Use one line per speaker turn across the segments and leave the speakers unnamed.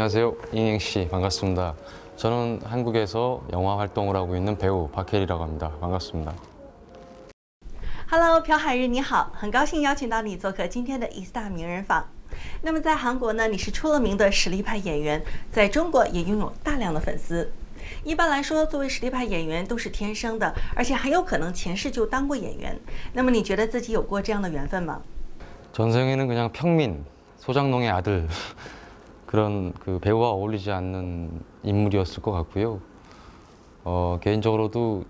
안녕하세요. 잉잉 씨 반갑습니다. 저는 한국에서 영화 활동을 하고 있는 배우 박해리라고 합니다. 반갑습니다.
Hello， 朴海日你好，很高兴邀请到你做客今天的一大名人坊。那么在韩国呢，你是出了名的实力派演员，在中国也拥有大量的粉丝。一般来说，作为实力派演员都是天生的，而且很有可能前世就当过演员。那么你觉得自己有过这样的缘分吗？
전생에는 그냥 평민, 소장농의 아들 그런 그 배우와 어울리지 않는 인물이었을 것 같고요. 개인적으로도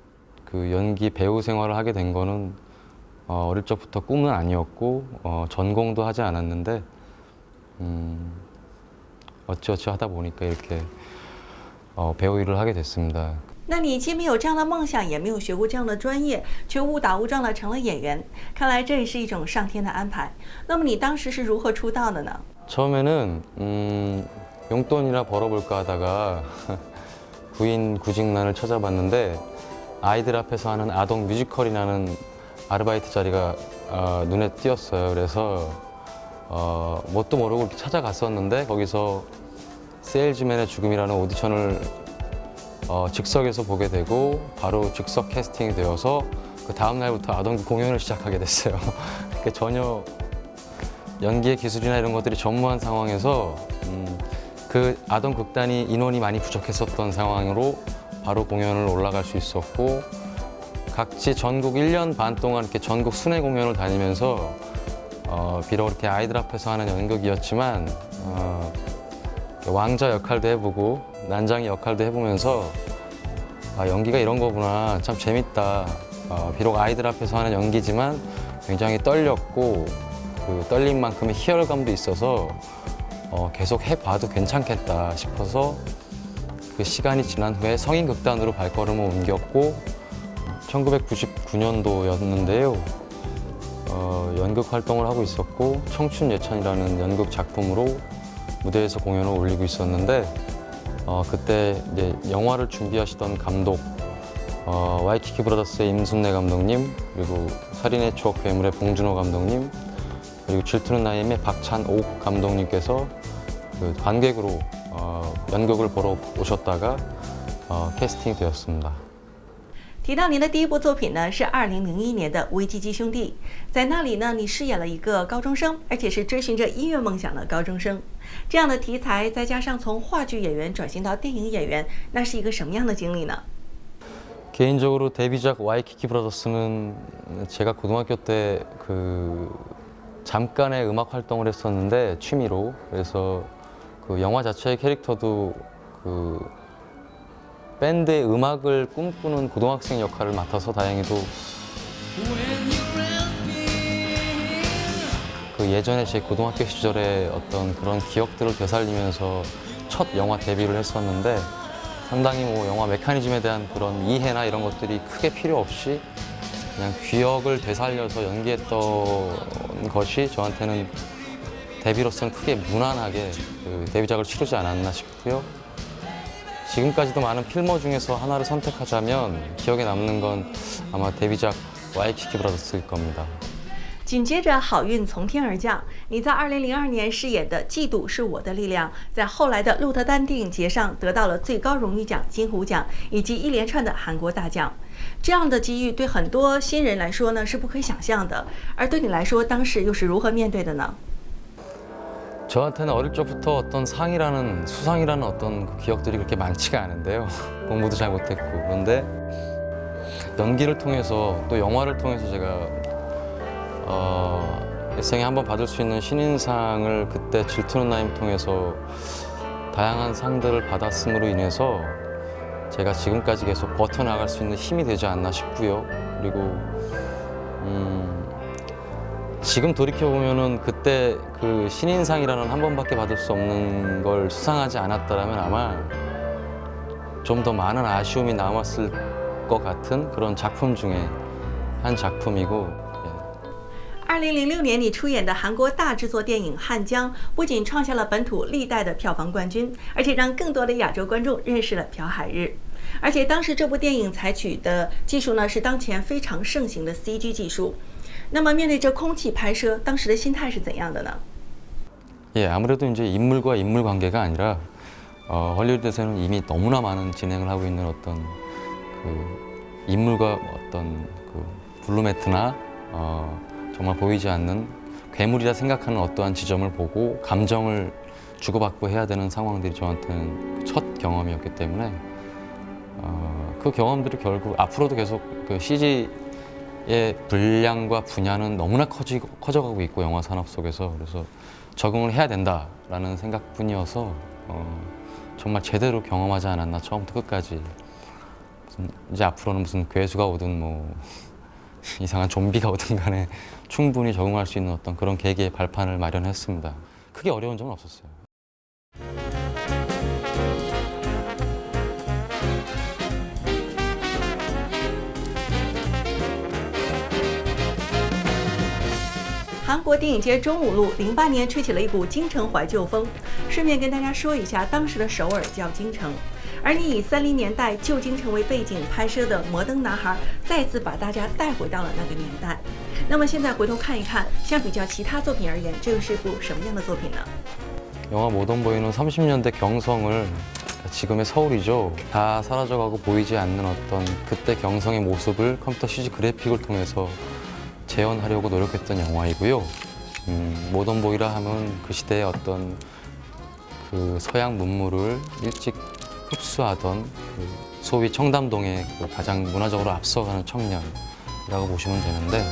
그 연기 배우 생활을 하게 된 거는 어릴 적부터 꿈은 아니었고 전공도 하지 않았는데 어찌어찌 하다 보니까 이렇게 배우 일을 하게 됐습니다.
那你既没有这样的梦想，也没有学过这样的专业，却误打误撞的成了演员，看来这也是一种上天的安排。那么你当时是如何出道的呢？
처음에는 용돈이나 벌어볼까 하다가 구인 구직난을 찾아봤는데 아이들 앞에서 하는 아동 뮤지컬이라는 아르바이트 자리가 눈에 띄었어요. 그래서 뭣도 모르고 이렇게 찾아갔었는데 거기서 세일즈맨의 죽음이라는 오디션을 즉석에서 보게 되고 바로 즉석 캐스팅이 되어서 그 다음 날부터 아동극 공연을 시작하게 됐어요. 그러니까 전혀 연기의 기술이나 이런 것들이 전무한 상황에서 그 아동극단이 인원이 많이 부족했었던 상황으로 바로 공연을 올라갈 수 있었고 각지 전국 1년 반 동안 이렇게 전국 순회 공연을 다니면서 비록 이렇게 아이들 앞에서 하는 연극이었지만 왕자 역할도 해보고 난장이 역할도 해보면서 연기가 이런 거구나 참 재밌다. 비록 아이들 앞에서 하는 연기지만 굉장히 떨렸고 그 떨림만큼의 희열감도 있어서 계속 해봐도 괜찮겠다 싶어서 그 시간이 지난 후에 성인극단으로 발걸음을 옮겼고 1999년도였는데요. 연극 활동을 하고 있었고 청춘예찬이라는 연극 작품으로 무대에서 공연을 올리고 있었는데 그때 이제 영화를 준비하시던 감독 와이키키 브라더스의 임순례 감독님 그리고 살인의 추억 괴물의 봉준호 감독님 그리고 질투는 나이엠의 박찬옥 감독님께서 그 관객으로 연극을 보러 오셨다가 캐스팅이 되었습니다.
提到您的第一部作品呢，是2001年的《危机机兄弟》。在那里呢，你饰演了一个高中生，而且是追寻着音乐梦想的高中生。这样的题材，再加上从话剧演员转型到电影演员，那是一个什么样的经历呢？
개인적으로 데뷔작 와이키키 브라더스는 제가 고등학교 때 그 잠깐의 음악 활동을 했었는데 취미로 그래서 그 영화 자체의 캐릭터도 그 밴드의 음악을 꿈꾸는 고등학생 역할을 맡아서 다행히도 그 예전에 제 고등학교 시절의 어떤 그런 기억들을 되살리면서 첫 영화 데뷔를 했었는데 상당히 뭐 영화 메커니즘에 대한 그런 이해나 이런 것들이 크게 필요 없이 그냥 기억을 되살려서 연기했던 것이 저한테는 데뷔로서는 크게 무난하게 그 데뷔작을 치르지 않았나 싶고요. 지금까지도 많은 필모 중에서 하나를 선택하자면 기억에 남는 건 아마 데뷔작 와이키키 브라더스일 겁니다.
紧接着，好运从天而降，你在2002年饰演的《嫉妒是我的力量》，在后来的鹿特丹电影节上得到了最高荣誉奖金虎奖，以及一连串的韩国大奖。这样的机遇对很多新人来说呢是不可以想象的，而对你来说，当时又是如何面对的呢？
저한테는 어릴 적부터 어떤 상이라는 수상이라는 어떤 그 기억들이 그렇게 많지가 않은데요. 공부도 잘 못했고 그런데 연기를 통해서 또 영화를 통해서 제가 일생에 한번 받을 수 있는 신인상을 그때 질투는 나임 통해서 다양한 상들을 받았음으로 인해서 제가 지금까지 계속 버텨나갈 수 있는 힘이 되지 않나 싶고요. 그리고 지금 돌이켜보면은 그때 그 신인상이라는 한 번밖에 받을 수 없는 걸 수상하지 않았다면 아마 좀 더 많은 아쉬움이 남았을 것 같은 그런 작품 중에 한 작품이고
2006年，你出演的韩国大制作电影《汉江》不仅创下了本土历代的票房冠军，而且让更多的亚洲观众认识了朴海日。而且当时这部电影采取的技术呢，是当前非常盛行的 CG 技术。那么面对着空气拍摄，当时的心态是怎样的呢？
아무래도 이제 인물과 인물 관계가 아니라 헐리우드에서는 이미 너무나 많은 진행을 하고 있는 어떤 그 인물과 어떤 그 블루매트나 정말 보이지 않는 괴물이라 생각하는 어떠한 지점을 보고 감정을 주고받고 해야 되는 상황들이 저한테는 첫 경험이었기 때문에 그 경험들이 결국 앞으로도 계속 그 CG의 분량과 분야는 너무나 커져가고 있고 영화 산업 속에서 그래서 적응을 해야 된다라는 생각뿐이어서 정말 제대로 경험하지 않았나 처음부터 끝까지 이제 앞으로는 무슨 괴수가 오든 뭐 이상한 좀비가 오든 간에 충분히 적응할 수 있는 어떤 그런 계기의 발판을 마련했습니다. 크게 어려운 점은 없었어요.
韩国电影街中五路08年吹起了一股京城怀旧风。顺便跟大家说一下，当时的首尔叫京城，而你以30年代旧京城为背景拍摄的《摩登男孩》，再次把大家带回到了那个年代。那么现在回头看一看，相比较其他作品而言，这又是一部什么样的作品呢？
영화 모던보이는 30년대 경성을 지금의 서울이죠. 다 사라져가고 보이지 않는 어떤 그때 경성의 모습을 컴퓨터 CG 그래픽을 통해서 재현하려고 노력했던 영화이고요. 모던보이라 하면 그 시대의 어떤 그 서양 문물을 일찍 흡수하던 그 소위 청담동의 그 가장 문화적으로 앞서가는 청년이라고 보시면 되는데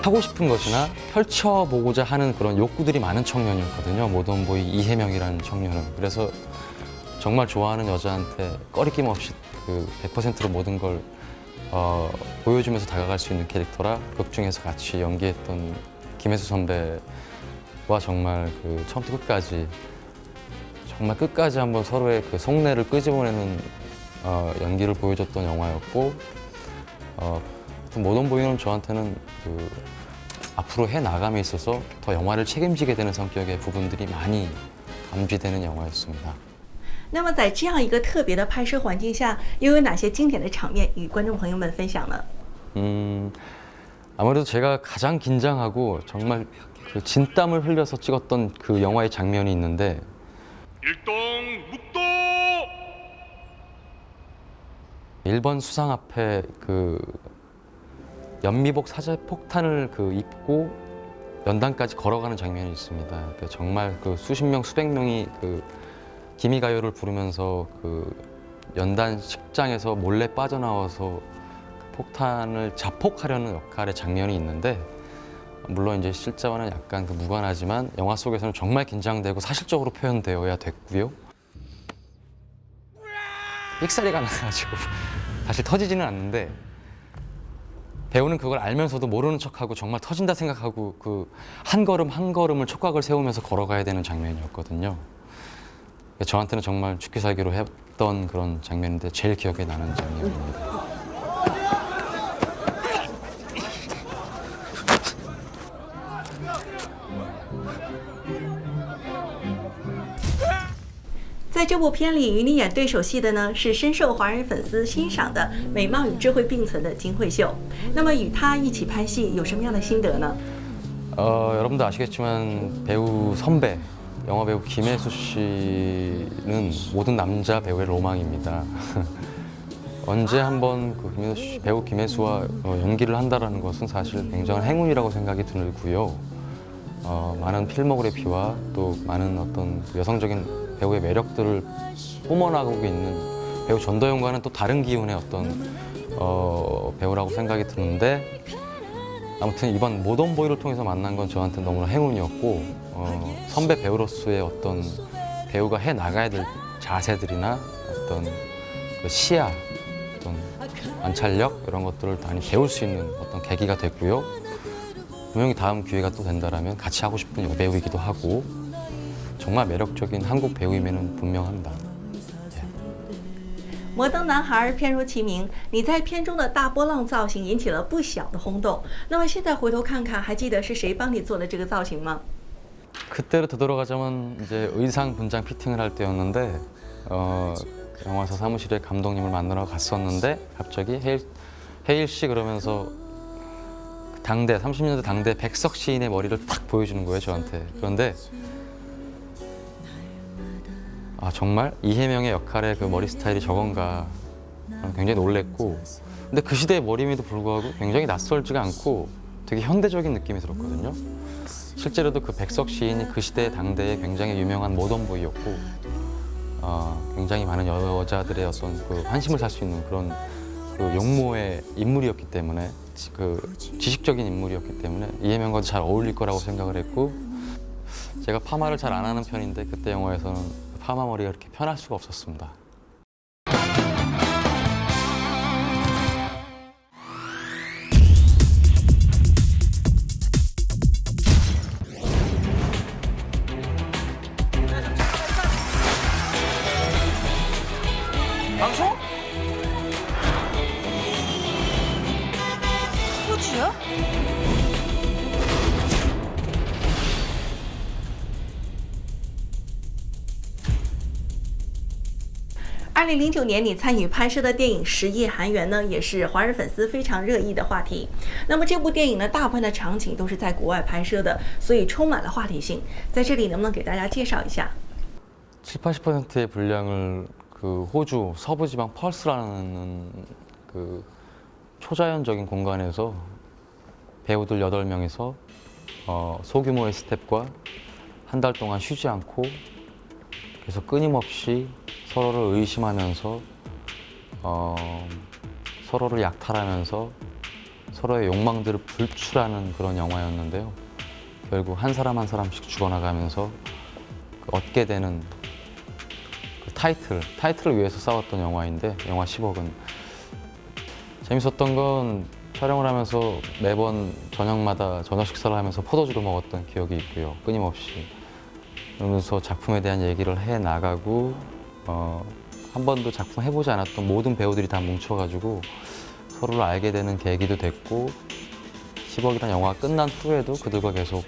하고 싶은 것이나 펼쳐보고자 하는 그런 욕구들이 많은 청년이었거든요. 모던보이 이혜명이라는 청년은. 그래서 정말 좋아하는 여자한테 꺼리낌 없이 그 100%로 모든 걸 보여주면서 다가갈 수 있는 캐릭터라 극 중에서 같이 연기했던 김혜수 선배와 정말 그 처음부터 끝까지 정말 끝까지 한번 서로의 그 속내를 끄집어내는 연기를 보여줬던 영화였고 모던보이는 저한테는 그 앞으로 해 나감에 있어서 더 영화를 책임지게 되는 성격의 부분들이 많이 감지되는 영화였습니다.
那么在这样一个特别的拍摄环境下，又有哪些经典的场面与观众朋友们分享呢？
아무래도 제가 가장 긴장하고 정말 그 진땀을 흘려서 찍었던 그 영화의 장면이 있는데
일동 묵도
1번 수상 앞에 그 연미복 사제 폭탄을 그 입고 연단까지 걸어가는 장면이 있습니다. 그 정말 그 수십 명, 수백 명이 그 기미가요를 부르면서 그 연단 식장에서 몰래 빠져나와서 그 폭탄을 자폭하려는 역할의 장면이 있는데 물론 이제 실제와는 약간 그 무관하지만 영화 속에서는 정말 긴장되고 사실적으로 표현되어야 됐고요. 삑사리가 나가지고 사실 터지지는 않는데 배우는 그걸 알면서도 모르는 척하고 정말 터진다 생각하고 그 한 걸음 한 걸음을 촉각을 세우면서 걸어가야 되는 장면이었거든요. 저한테는 정말 죽기 살기로 했던 그런 장면인데 제일 기억에 나는 장면입니다.
在这部片里，与你演对手戏的呢是深受华人粉丝欣赏的美貌与智慧并存的金惠秀。那么与她一起拍戏有什么样的心得呢？
여러분도 아시겠지만 배우 선배, 영화 배우 김혜수 씨는 모든 남자 배우의 로망입니다. 언제 한번 그 배우 김혜수와 연기를 한다는 것은 사실 굉장한 행운이라고 생각이 들고요. 많은 필모그래피와 또 많은 어떤 여성적인 배우의 매력들을 뿜어나가고 있는 배우 전도연과는 또 다른 기운의 어떤 배우라고 생각이 드는데 아무튼 이번 모던보이를 통해서 만난 건 저한테 너무나 행운이었고 선배 배우로서의 어떤 배우가 해 나가야 될 자세들이나 어떤 그 시야, 어떤 관찰력 이런 것들을 많이 배울 수 있는 어떤 계기가 됐고요. 분명히 다음 기회가 또 된다라면 같이 하고 싶은 여배우이기도 하고 정말 매력적인 한국 배우임에는 분명합니다.
摩登男孩片如其名，你在片中的大波浪造型引起了不小的轰动。那么现在回头看看，还记得是谁帮你做的这个造型吗？
그때로 되돌아가자면 이제 의상 분장 피팅을 할 때였는데 영화사 사무실에 감독님을 만나러 갔었는데 갑자기 혜일 씨 그러면서 당대 30년대 당대 백석 시인의 머리를 딱 보여주는 거예요 저한테. 그런데 아 정말 이혜명의 역할의 그 머리 스타일이 저건가 굉장히 놀랬고, 근데 그 시대의 머리임에도 불구하고 굉장히 낯설지가 않고 되게 현대적인 느낌이 들었거든요. 실제로도 그 백석 시인이 그 시대 당대에 굉장히 유명한 모던보이였고 굉장히 많은 여자들의 어떤 그 환심을 살 수 있는 그런 그 용모의 인물이었기 때문에, 그 지식적인 인물이었기 때문에 이혜명과도 잘 어울릴 거라고 생각을 했고, 제가 파마를 잘 안 하는 편인데 그때 영화에서는 파마 머리가 그렇게 편할 수가 없었습니다.
방송? 호주요?
2009年你参与拍摄的电影《十亿韩元》呢，也是华人粉丝非常热议的话题。那么这部电影呢，大部分的场景都是在国外拍摄的，所以充满了话题性。在这里能不能给大家介绍一下？
70~80%의 분량을 그 호주 서부지방 펄스라는 그 초자연적인 공간에서 배우들 8명이서 소규모의 스텝과 한 달 동안 쉬지 않고 계속 끊임없이 서로를 의심하면서 서로를 약탈하면서 서로의 욕망들을 불출하는 그런 영화였는데요. 결국 한 사람 한 사람씩 죽어나가면서 그 얻게 되는 그 타이틀을 위해서 싸웠던 영화인데, 영화 10억은 재밌었던 건 촬영을 하면서 매번 저녁마다 저녁 식사를 하면서 포도주를 먹었던 기억이 있고요. 끊임없이 그러면서 작품에 대한 얘기를 해 나가고 한 번도 작품 해보지 않았던 모든 배우들이 다 뭉쳐가지고 서로를 알게 되는 계기도 됐고, 10억이라는 영화가 끝난 후에도 그들과 계속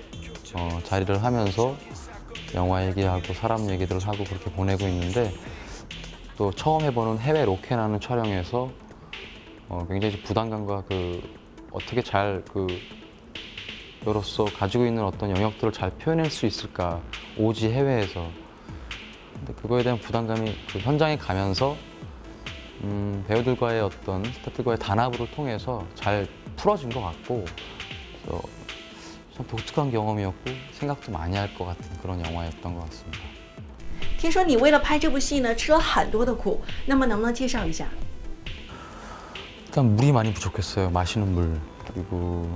자리를 하면서 영화 얘기하고 사람 얘기들을 하고 그렇게 보내고 있는데, 또 처음 해보는 해외 로케라는 촬영에서 굉장히 부담감과 그 어떻게 잘 그 여로서 가지고 있는 어떤 영역들을 잘 표현할 수 있을까, 오지 해외에서. 근데 그거에 대한 부담감이 그 현장에 가면서 배우들과의 어떤 스태프들과의 단합을 통해서 잘 풀어진 것 같고, 그래서 참 독특한 경험이었고 생각도 많이 할 것 같은 그런 영화였던 것 같습니다.
听说你为了拍这部戏呢，吃了很多的苦，那么能不能介绍一下？
일단 물이 많이 부족했어요. 마시는 물. 그리고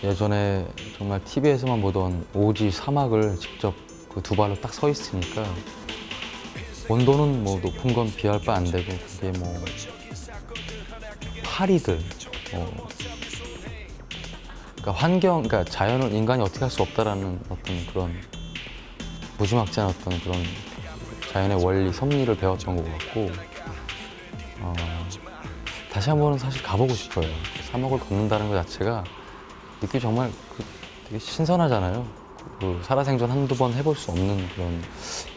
예전에 정말 TV에서만 보던 오지 사막을 직접 그 두 발로 딱 서 있으니까 온도는 뭐 높은 건 비할 바 안 되고, 그게 뭐 파리들, 그러니까 그러니까 자연을 인간이 어떻게 할 수 없다라는 어떤 그런 무지막지한 어떤 그런 자연의 원리, 섭리를 배웠던 것 같고, 다시 한 번은 사실 가보고 싶어요. 사막을 걷는다는 것 자체가 느낌이 정말 되게 신선하잖아요. 그 살아생전 한두 번 해볼 수 없는 그런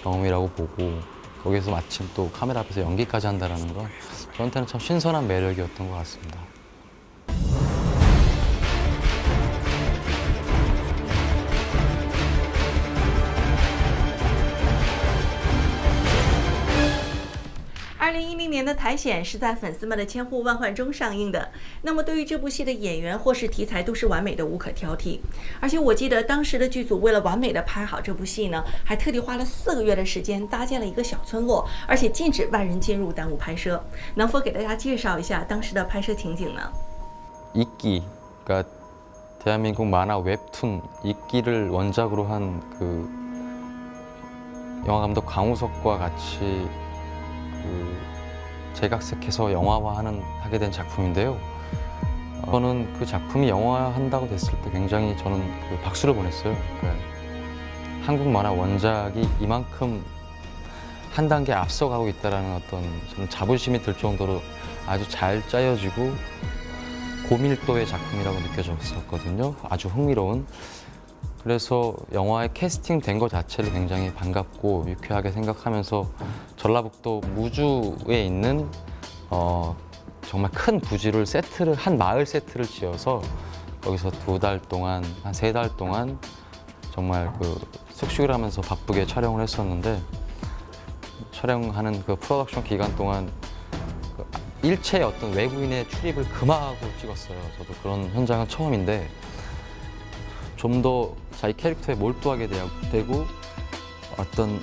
경험이라고 보고, 거기서 마침 또 카메라 앞에서 연기까지 한다는 건 저한테는 참 신선한 매력이었던 것 같습니다.2010
年的苔藓是在粉丝们的千呼万唤中上映的。那么对于这部戏的演员或是题材都是完美的，无可挑剔。而且我记得当时的剧组为了完美的拍好这部戏呢，还特地花了4个月的时间搭建了一个小村落，而且禁止外人进入耽误拍摄。能否给大家介绍一下当时的拍摄情景呢？
이끼, 그러니까 대한민국 만화 웹툰 이끼를 원작으로 한 그 영화 감독 강우석과 같이 그 재각색해서 하게 된 작품인데요. 저는 그 작품이 영화한다고 됐을 때 굉장히 저는 그 박수를 보냈어요. 그러니까 한국 만화 원작이 이만큼 한 단계 앞서가고 있다라는 어떤 저는 자부심이 들 정도로 아주 잘 짜여지고 고밀도의 작품이라고 느껴졌었거든요. 아주 흥미로운. 그래서 영화에 캐스팅된 것 자체를 굉장히 반갑고 유쾌하게 생각하면서 전라북도 무주에 있는 정말 큰 부지를 한 마을 세트를 지어서 거기서 2달 동안, 한 3달 동안 정말 그 숙식을 하면서 바쁘게 촬영을 했었는데 촬영하는 그 프로덕션 기간 동안 그 일체의 어떤 외부인의 출입을 금하고 찍었어요. 저도 그런 현장은 처음인데 좀 더 자기 캐릭터에 몰두하게 되고 어떤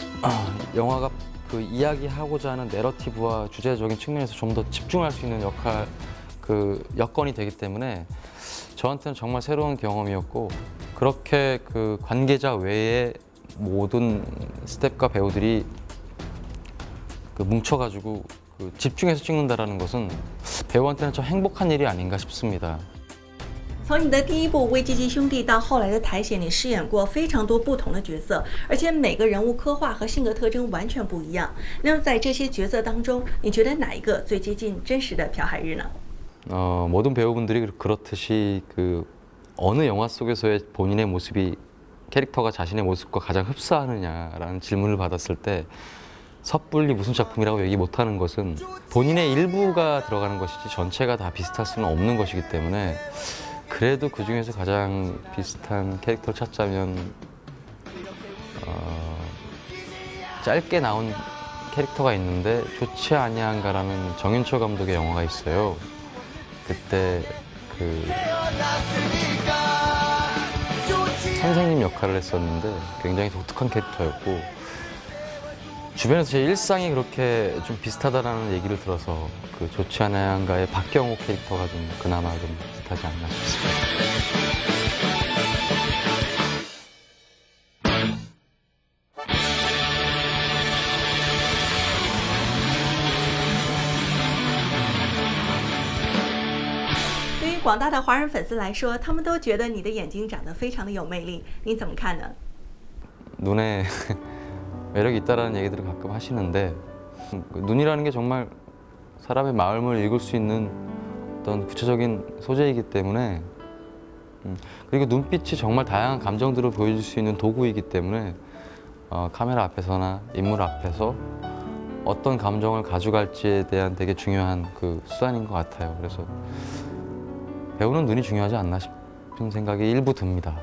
영화가 그 이야기하고자 하는 내러티브와 주제적인 측면에서 좀 더 집중할 수 있는 여건이 되기 때문에 저한테는 정말 새로운 경험이었고 그렇게 그 관계자 외에 모든 스태프과 배우들이 그 뭉쳐가지고 그 집중해서 찍는다라는 것은 배우한테는 참 행복한 일이 아닌가 싶습니다.
从你的第一部《危机级兄弟》到后来的苔藓，你饰演过非常多不同的角色，而且每个人物刻画和性格特征完全不一样。那么在这些角色当中，你觉得哪一个最接近真实的朴海日呢？
모든 배우분들이 그렇듯이 그 어느 영화 속에서의 본인의 모습이 캐릭터가 자신의 모습과 가장 흡사하느냐라는 질문을 받았을 때 섣불리 무슨 작품이라고 얘기 못하는 것은 본인의 일부가 들어가는 것이지 전체가 다 비슷할 수는 없는 것이기 때문에 그래도 그 중에서 가장 비슷한 캐릭터를 찾자면 짧게 나온 캐릭터가 있는데 좋지 아니한가라는 정윤철 감독의 영화가 있어요. 그때 그 선생님 역할을 했었는데 굉장히 독특한 캐릭터였고 주변에서 제 일상이 그렇게 좀 비슷하다라는 얘기를 들어서 그 좋지 않아한가의 박경호 캐릭터가 좀 그나마 좀 비슷하지 않나 싶습니다.
对于广大的华人粉丝来说，他们都觉得你的眼睛长得非常的有魅力，你怎么看呢？
눈에 매력이 있다라는 얘기들을 가끔 하시는데 눈이라는 게 정말 사람의 마음을 읽을 수 있는 어떤 구체적인 소재이기 때문에 그리고 눈빛이 정말 다양한 감정들을 보여줄 수 있는 도구이기 때문에 카메라 앞에서나 인물 앞에서 어떤 감정을 가져갈지에 대한 되게 중요한 그 수단인 것 같아요. 그래서 배우는 눈이 중요하지 않나 싶은 생각이 일부 듭니다.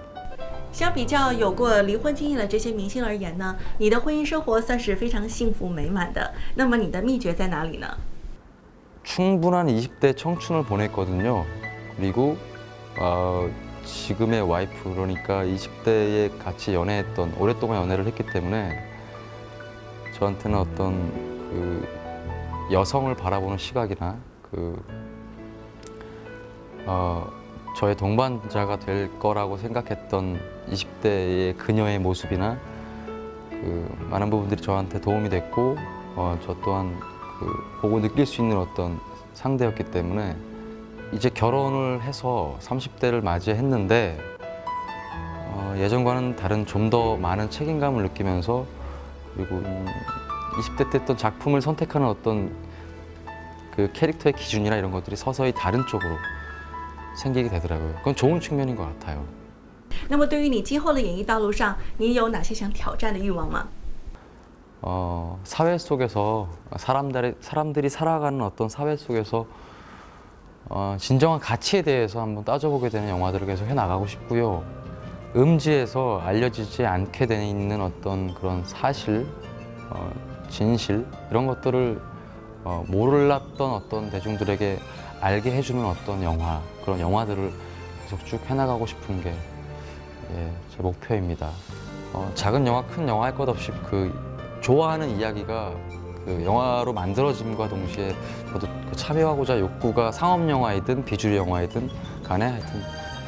相比较有过离婚经验的这些明星而言呢，你的婚姻生活算是非常幸福美满的。那么你的秘诀在哪里呢？
충분한 20대 청춘을 보냈거든요. 그리고 지금의 와이프 그러니까 20대에 같이 연애했던 오랫동안 연애를 했기 때문에 저한테는 어떤 그 여성을 바라보는 시각이나 저의 동반자가 될 거라고 생각했던 20대의 그녀의 모습이나 많은 부분들이 저한테 도움이 됐고 저 또한 보고 느낄 수 있는 어떤 상대였기 때문에 이제 결혼을 해서 30대를 맞이했는데 예전과는 다른 좀 더 많은 책임감을 느끼면서 그리고 20대 때 했던 작품을 선택하는 어떤 그 캐릭터의 기준이나 이런 것들이 서서히 다른 쪽으로 생기게 되더라고요. 그건 좋은 측면인 것 같아요.
那么对于你今后的演艺道路上，你有哪些想挑战的欲望吗？
사회 속에서 사람들이 살아가는 어떤 사회 속에서 진정한 가치에 대해서 한번 따져보게 되는 영화들을 계속 해나가고 싶고요. 음지에서 알려지지 않게 돼 있는 어떤 그런 사실, 진실 이런 것들을 몰랐던 어떤 대중들에게 알게 해주는 어떤 영화, 그런 영화들을 계속 쭉 해나가고 싶은 게 제 목표입니다. 작은 영화, 큰 영화 할 것 없이 좋아하는 이야기가 영화로 만들어짐과 동시에 저도 참여하고자 욕구가 상업 영화이든 비주류 영화이든 간에 하여튼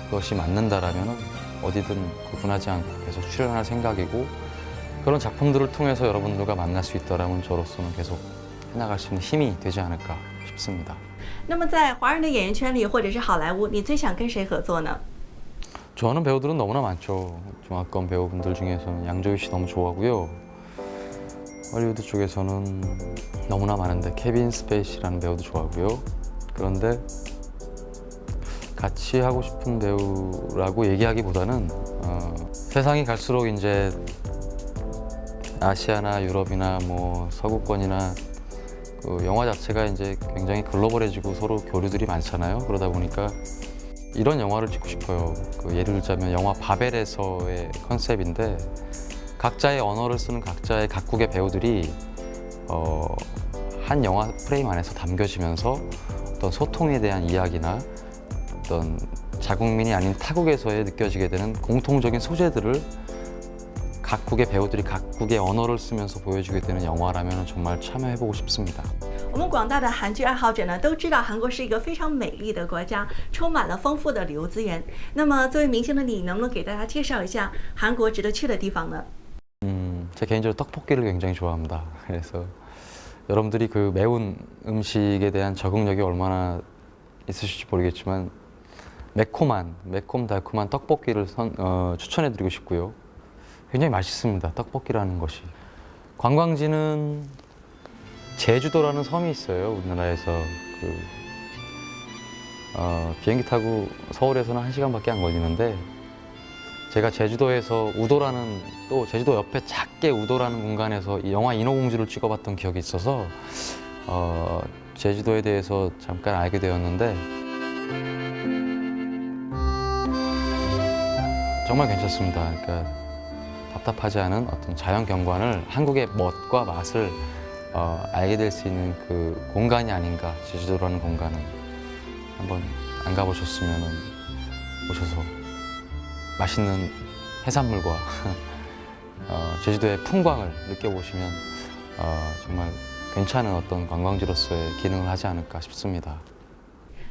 그것이 맞는다라면 어디든 구분하지 않고 계속 출연할 생각이고 그런 작품들을 통해서 여러분들과 만날 수 있다라면 저로서는 계속 해나갈 수 있는 힘이 되지 않을까 싶습니다.
那么在华人的演艺圈里，或者是好莱坞，你最想跟谁合作呢？
좋아하는 배우들은 너무나 많죠. 중화권 배우분들 중에서는 양조위 씨 너무 좋아하고요. 할리우드 쪽에서는 너무나 많은데 케빈 스페이시라는 배우도 좋아하고요. 그런데 같이 하고 싶은 배우라고 얘기하기보다는 세상이 갈수록 이제 아시아나 유럽이나 뭐 서구권이나 영화 자체가 이제 굉장히 글로벌해지고 서로 교류들이 많잖아요. 그러다 보니까 이런 영화를 찍고 싶어요. 예를 들자면 영화 바벨에서의 컨셉인데 각자의 언어를 쓰는 각자의 각국의 배우들이 한 영화 프레임 안에서 담겨지면서 어떤 소통에 대한 이야기나 어떤 자국민이 아닌 타국에서의 느껴지게 되는 공통적인 소재들을 각국의 배우들이 각국의 언어를 쓰면서 보여주게 되는 영화라면 정말 참여해보고 싶습니다.
我们广大的韩剧爱好者呢，都知道韩国是一个非常美丽的国家，充满了丰富的旅游资源。那么，作为明星的你，能不能给大家介绍一下韩国值得去的地方呢？
제 개인적으로 떡볶이를 굉장히 좋아합니다. 그래서 여러분들이 그 매운 음식에 대한 적응력이 얼마나 있으실지 모르겠지만 매콤달콤한 떡볶이를 추천해드리고 싶고요. 굉장히 맛있습니다. 떡볶이라는 것이. 관광지는 제주도라는 섬이 있어요. 우리나라에서 비행기 타고 서울에서는 1시간밖에 안 걸리는데 제가 제주도에서 우도라는 또 제주도 옆에 작게 우도라는 공간에서 이 영화 인어공주를 찍어봤던 기억이 있어서 제주도에 대해서 잠깐 알게 되었는데 정말 괜찮습니다. 그러니까 답답하지 않은 어떤 자연 경관을 한국의 멋과 맛을 알게 될 수 있는 그 공간이 아닌가. 제주도라는 공간은 한번 안 가보셨으면 오셔서 맛있는 해산물과 제주도의 풍광을 느껴보시면 정말 괜찮은 어떤 관광지로서의 기능을 하지 않을까 싶습니다.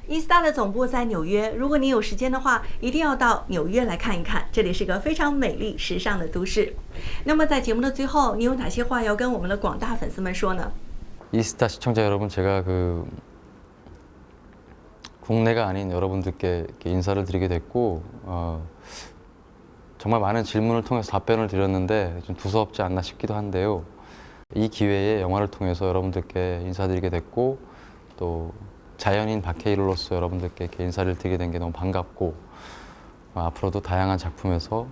E-Star 的总部在纽约，如果你有时间的话，一定要到纽约来看一看，这里是个非常美丽、时尚的都市。那么在节目的最后，你有哪些话要跟我们的广大粉丝们说呢？
E-Star 시청자 여러분, 제가 국내가 아닌 여러분들께 이렇게 인사를 드리게 됐고 정말 많은 질문을 통해서 답변을 드렸는데 좀 두서없지 않나 싶기도 한데요. 이 기회에 영화를 통해서 여러분들께 인사드리게 됐고 또 자연인 박해일로서 여러분들께 이렇게 인사를 드리게 된 게 너무 반갑고 앞으로도 다양한 작품에서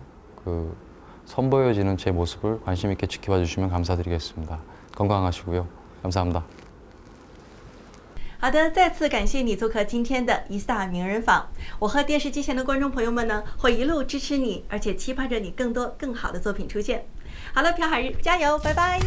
선보여지는 제 모습을 관심 있게 지켜봐 주시면 감사드리겠습니다. 건강하시고요. 감사합니다.
好的，再次感谢你做客今天的E-Star名人坊。我和电视机前的观众朋友们呢，会一路支持你，而且期盼着你更多更好的作品出现。好了，朴海日，加油，拜拜。